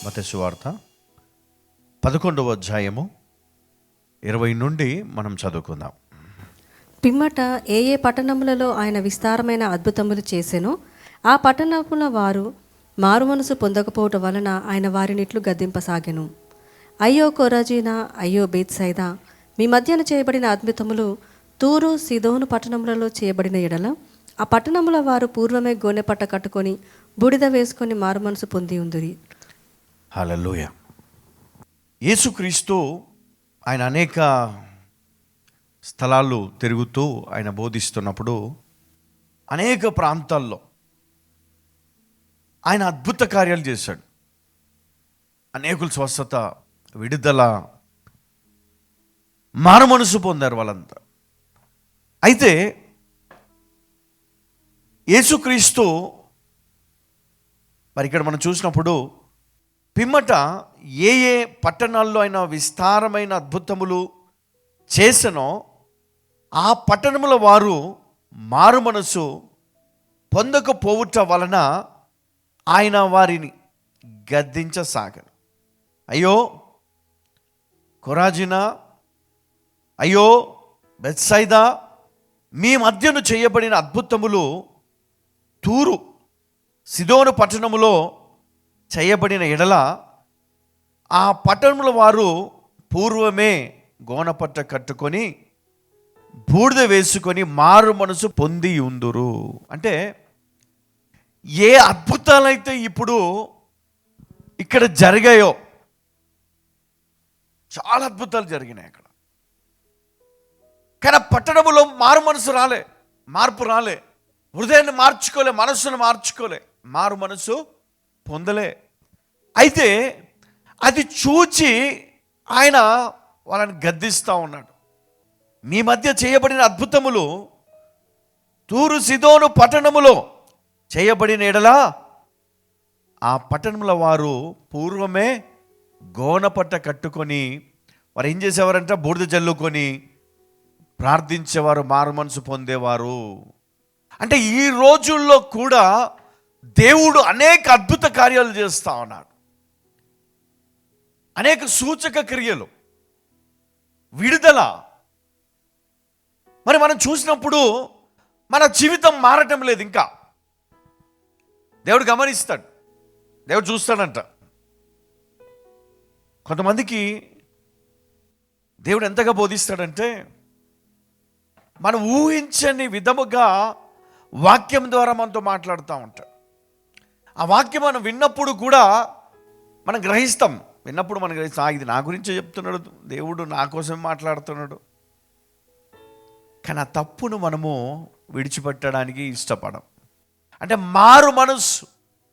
మత్తయి సువార్త 11వ అధ్యాయము 20 నుండి మనం చదువుకుందాం. పిమ్మట ఏ ఏ పట్టణములలో ఆయన విస్తారమైన అద్భుతములు చేసెనో ఆ పట్టణముల వారు మారుమనసు పొందకపోవటం వలన ఆయన వారినిట్లు గద్దింపసాగెను. అయ్యో కొరాజీనా, అయ్యో బేత్సైదా, మీ మధ్యన చేయబడిన అద్భుతములు తూరు సీదోను పట్టణములలో చేయబడిన ఎడల ఆ పట్టణముల వారు పూర్వమే గోనెపట్ట కట్టుకొని బూడిద వేసుకొని మారుమనసు పొంది ఉందిరి. హల్లెలూయా. యేసుక్రీస్తు ఆయన అనేక స్థలాలు తిరుగుతూ ఆయన బోధిస్తున్నప్పుడు అనేక ప్రాంతాల్లో ఆయన అద్భుత కార్యాలు చేశాడు. అనేకులు స్వస్థత, విడుదల, మారుమనసు పొందారు వాళ్ళంతా. అయితే యేసుక్రీస్తు మరి ఇక్కడ మనం చూసినప్పుడు పిమ్మట ఏ ఏ పట్టణాల్లో ఆయన విస్తారమైన అద్భుతములు చేసెనో ఆ పట్టణముల వారు మారుమనసు పొందకపోవుట వలన ఆయన వారిని గద్దించసాగను. అయ్యో కొరాజినా, అయ్యో బెత్సైదా, మీ మధ్యను చేయబడిన అద్భుతములు తూరు సీదోను పట్టణములో చేయబడిన ఎడల ఆ పట్టణముల వారు పూర్వమే గోనపట్ట కట్టుకొని బూడిద వేసుకొని మారు మనసు పొంది ఉందురు. అంటే ఏ అద్భుతాలైతే ఇప్పుడు ఇక్కడ జరిగాయో, చాలా అద్భుతాలు జరిగినాయి అక్కడ, కానీ పట్టణములో మారు మనసు రాలే, మార్పు రాలే, హృదయాన్ని మార్చుకోలే, మనస్సును మార్చుకోలే, మారు మనసు పొందలే. అయితే అది చూచి ఆయన వాళ్ళని గద్దిస్తూ ఉన్నాడు. మీ మధ్య చేయబడిన అద్భుతములు తూరు సీదోను పట్టణములో చేయబడిన ఎడల ఆ పట్టణముల వారు పూర్వమే గోనపట్ట కట్టుకొని వారు ఏం చేసేవారంట, బూడిద జల్లుకొని ప్రార్థించేవారు, మారు మనసు పొందేవారు. అంటే ఈ రోజుల్లో కూడా దేవుడు అనేక అద్భుత కార్యాలు చేస్తూ ఉన్నాడు. అనేక సూచక క్రియలు, విడుదల. మరి మనం చూసినప్పుడు మన జీవితం మారటం లేదు. ఇంకా దేవుడు గమనిస్తాడు, దేవుడు చూస్తాడంట. కొంతమందికి దేవుడు ఎంతగా బోధిస్తాడంటే మనం ఊహించని విధముగా వాక్యం ద్వారా మనతో మాట్లాడుతూ ఉంటాడు. ఆ వాక్యం మనం విన్నప్పుడు కూడా మనం గ్రహిస్తాం. విన్నప్పుడు మనం గ్రహిస్తాం, ఇది నా గురించే చెప్తున్నాడు, దేవుడు నా కోసమే మాట్లాడుతున్నాడు. కానీ ఆ తప్పును మనము విడిచిపెట్టడానికి ఇష్టపడం. అంటే మారు మనస్సు,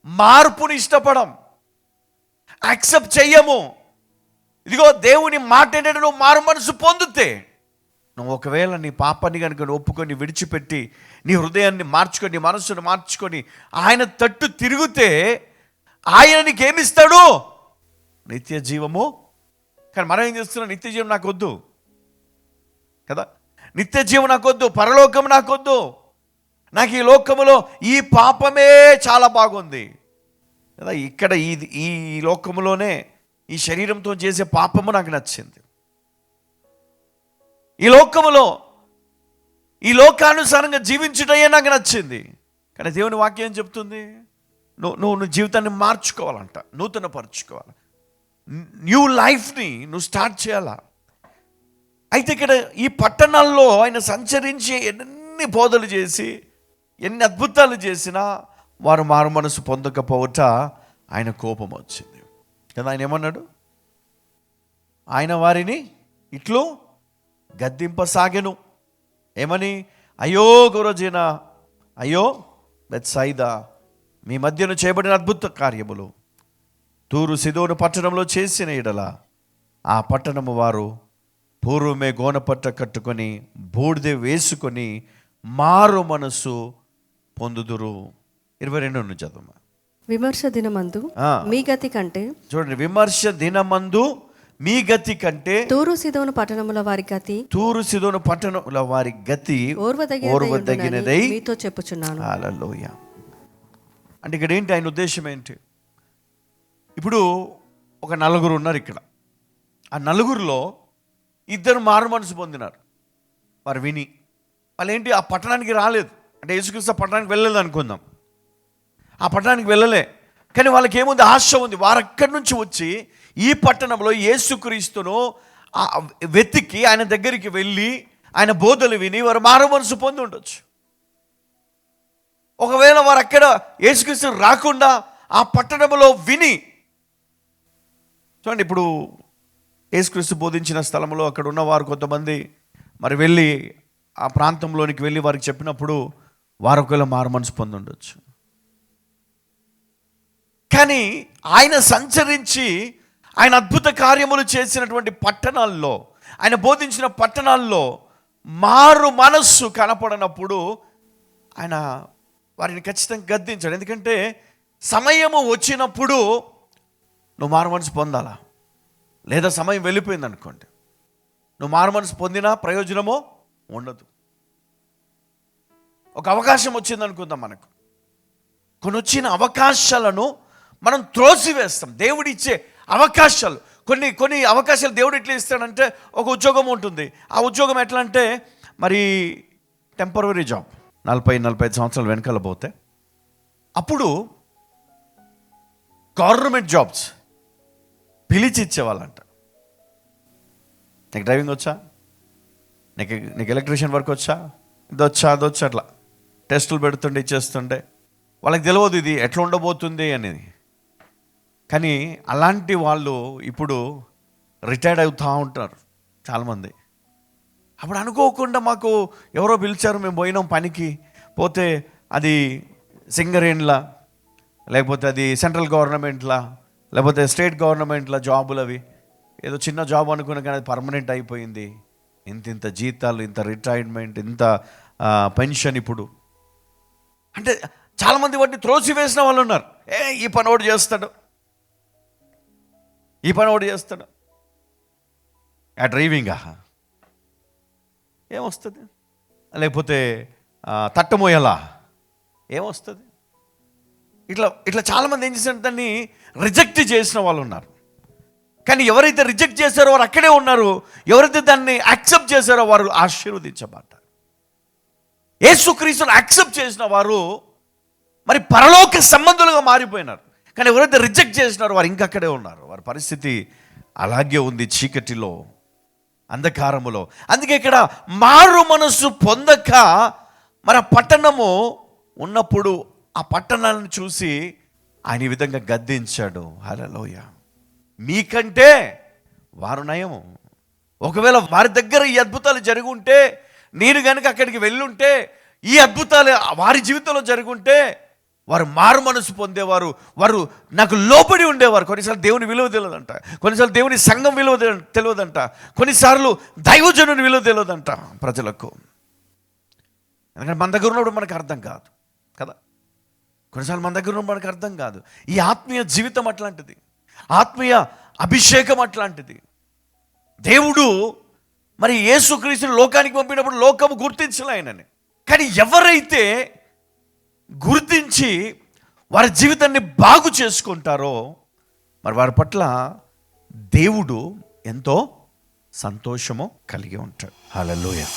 మార్పుని ఇష్టపడం, యాక్సెప్ట్ చెయ్యము. ఇదిగో దేవుని మాట ఏంటంటే నువ్వు మారు మనసు పొందితే, నువ్వు ఒకవేళ నీ పాపాన్ని కనుక ఒప్పుకొని విడిచిపెట్టి నీ హృదయాన్ని మార్చుకొని, నీ మనస్సును మార్చుకొని ఆయన తట్టు తిరిగితే ఆయన నీకేమిస్తాడు? నిత్య జీవము. కానీ మనం ఏం చేస్తున్నాం? నిత్య జీవం నాకు వద్దు కదా, నిత్య జీవం నాకు వద్దు, పరలోకం నాకు వద్దు, నాకు ఈ లోకములో ఈ పాపమే చాలా బాగుంది కదా, ఇక్కడ ఈ లోకములోనే ఈ శరీరంతో చేసే పాపము నాకు నచ్చింది, ఈ లోకములో ఈ లోకానుసారంగా జీవించుటయే నాకు నచ్చింది. కానీ దేవుని వాక్యం ఏం చెప్తుంది? నువ్వు జీవితాన్ని మార్చుకోవాలంట, నూతన పరుచుకోవాలి, న్యూ లైఫ్ని నువ్వు స్టార్ట్ చేయాలా. అయితే ఇక్కడ ఈ పట్టణాల్లో ఆయన సంచరించి ఎన్ని బోధలు చేసి ఎన్ని అద్భుతాలు చేసినా వారు మారు మనసు పొందకపోవట ఆయన కోపం వచ్చింది కదా. ఆయన ఏమన్నాడు? ఆయన వారిని ఇట్లు గద్దింపసాగెను. ఏమని? అయ్యో కొరాజీనా, అయ్యో బెత్సైదా, మీ మధ్యను చేయబడిన అద్భుత కార్యములు తూరు సీదోను పట్టణంలో చేసిన ఎడల ఆ పట్టణము వారు పూర్వమే గోనపట్ట కట్టుకొని బూడిద వేసుకొని మారు మనసు పొందుదురు. 22 చదువు. విమర్శ దినమందు మీ గతి కంటే, చూడండి, విమర్శ దినమందు మీ గతి కంటే తూరు సీదోను పట్టణముల వారి గతి, తూరు సీదోను పట్టణముల వారి గతి ఓర్వదగినదై మీతో చెప్పుచున్నాను. హల్లెలూయా. అంటే ఇక్కడ ఏంటి ఆయన ఉద్దేశం ఏంటి? ఇప్పుడు ఒక నలుగురు ఉన్నారు ఇక్కడ. ఆ నలుగురిలో ఇద్దరు మారు మనసు పొందినారు. వారు విని వాళ్ళు ఏంటి, ఆ పట్టణానికి రాలేదు. అంటే యేసుక్రీస్తు ఆ పట్టణానికి వెళ్ళలేదు అనుకుందాం. ఆ పట్టణానికి వెళ్ళలే, కానీ వాళ్ళకి ఏముంది, ఆశ ఉంది. వారు అక్కడి నుంచి వచ్చి ఈ పట్టణంలో యేసుక్రీస్తును వెతికి ఆయన దగ్గరికి వెళ్ళి ఆయన బోధలు విని వారు మారు మనసు పొంది ఉండొచ్చు. ఒకవేళ వారు అక్కడ యేసుక్రీస్తు రాకుండా ఆ పట్టణంలో విని, చూడండి ఇప్పుడు యేసుక్రీస్తు బోధించిన స్థలంలో అక్కడ ఉన్న వారు కొంతమంది మరి వెళ్ళి ఆ ప్రాంతంలోనికి వెళ్ళి వారికి చెప్పినప్పుడు వారు ఒకవేళ మారు మనసు పొంది ఉండొచ్చు. కానీ ఆయన సంచరించి ఆయన అద్భుత కార్యములు చేసినటువంటి పట్టణాల్లో, ఆయన బోధించిన పట్టణాల్లో మారు మనస్సు కనపడనప్పుడు ఆయన వారిని ఖచ్చితంగా గద్దించాడు. ఎందుకంటే సమయము వచ్చినప్పుడు నువ్వు మారు మనసు పొందాలా, లేదా సమయం వెళ్ళిపోయింది అనుకోండి, నువ్వు మారు మనసు పొందినా ప్రయోజనమో ఉండదు. ఒక అవకాశం వచ్చింది అనుకుందాం, మనకు కొన్ని వచ్చిన అవకాశాలను మనం త్రోసివేస్తాం. దేవుడు ఇచ్చే అవకాశాలు, కొన్ని అవకాశాలు దేవుడు ఎట్లా ఇస్తాడంటే, ఒక ఉద్యోగం ఉంటుంది. ఆ ఉద్యోగం ఎట్లా అంటే మరి టెంపరరీ జాబ్, 40-45 సంవత్సరాలు వెనకాల పోతే అప్పుడు గవర్నమెంట్ జాబ్స్ పిలిచి ఇచ్చేవాళ్ళంట. నీకు డ్రైవింగ్ వచ్చా, నీకు ఎలక్ట్రీషియన్ వర్క్ వచ్చా, ఇదొచ్చా అదొచ్చా, అట్లా టెస్టులు పెడుతుండే ఇచ్చేస్తుండే. వాళ్ళకి తెలియదు ఇది ఎట్లా ఉండబోతుంది అనేది. కానీ అలాంటి వాళ్ళు ఇప్పుడు రిటైర్డ్ అవుతూ ఉంటారు చాలామంది. అప్పుడు అనుకోకుండా మాకు ఎవరో పిలిచారు, మేము పోయినాం పనికి. పోతే అది సింగరేణిలా, లేకపోతే అది సెంట్రల్ గవర్నమెంట్లా, లేకపోతే స్టేట్ గవర్నమెంట్లా జాబులు. అవి ఏదో చిన్న జాబ్ అనుకున్నా కానీ అది పర్మనెంట్ అయిపోయింది. ఇంత జీతాలు, ఇంత రిటైర్మెంట్, ఇంత పెన్షన్. ఇప్పుడు అంటే చాలామంది వాటిని త్రోసివేసిన వాళ్ళు ఉన్నారు. ఈ పని ఒకటి చేస్తాడు, ఈ పని ఒకటి చేస్తాడు. ఆ డ్రైవింగా ఏమొస్తుంది, లేకపోతే తట్టమోయలా ఏమొస్తుంది. ఇట్లా చాలామంది ఏం చేశారు, దాన్ని రిజెక్ట్ చేసిన వాళ్ళు ఉన్నారు. కానీ ఎవరైతే రిజెక్ట్ చేశారో వారు అక్కడే ఉన్నారు, ఎవరైతే దాన్ని యాక్సెప్ట్ చేశారో వారు ఆశీర్వదించబడ్డారు. యేసుక్రీస్తును యాక్సెప్ట్ చేసిన వారు మరి పరలోక సంబంధులుగా మారిపోయినారు. కానీ ఎవరైతే రిజెక్ట్ చేసినారో వారు ఇంకక్కడే ఉన్నారు. వారి పరిస్థితి అలాగే ఉంది, చీకటిలో, అంధకారములో. అందుకే ఇక్కడ మారు మనసు పొందక మరి ఆ పట్టణము ఉన్నప్పుడు ఆ పట్టణాలను చూసి ఆయన ఈ విధంగా గద్దించాడు. హల్లెలూయా. మీకంటే వారు నయము. ఒకవేళ వారి దగ్గర ఈ అద్భుతాలు జరిగి ఉంటే, నేను కనుక అక్కడికి వెళ్ళుంటే, ఈ అద్భుతాలు వారి జీవితంలో జరుగుంటే వారు మారు మనసు పొందేవారు, వారు నాకు లోబడి ఉండేవారు. కొన్నిసార్లు దేవుని విలువ తెలియదంట, కొన్నిసార్లు దేవుని సంఘం విలువ తెలియదంట, కొన్నిసార్లు దైవజనుని విలువ తెలియదంట ప్రజలకు. ఎందుకంటే మన దగ్గర ఉన్నప్పుడు మనకు అర్థం కాదు కదా. కొన్నిసార్లు మన దగ్గర ఉన్నప్పుడు మనకు అర్థం కాదు. ఈ ఆత్మీయ జీవితం అట్లాంటిది, ఆత్మీయ అభిషేకం అట్లాంటిది. దేవుడు మరి యేసుక్రీస్తుని లోకానికి పంపినప్పుడు లోకము గుర్తించలే ఆయనని. కానీ ఎవరైతే గుర్తించి వారి జీవితాన్ని బాగు చేసుకుంటారో మరి వారి పట్ల దేవుడు ఎంతో సంతోషము కలిగి ఉంటాడు. హల్లెలూయా.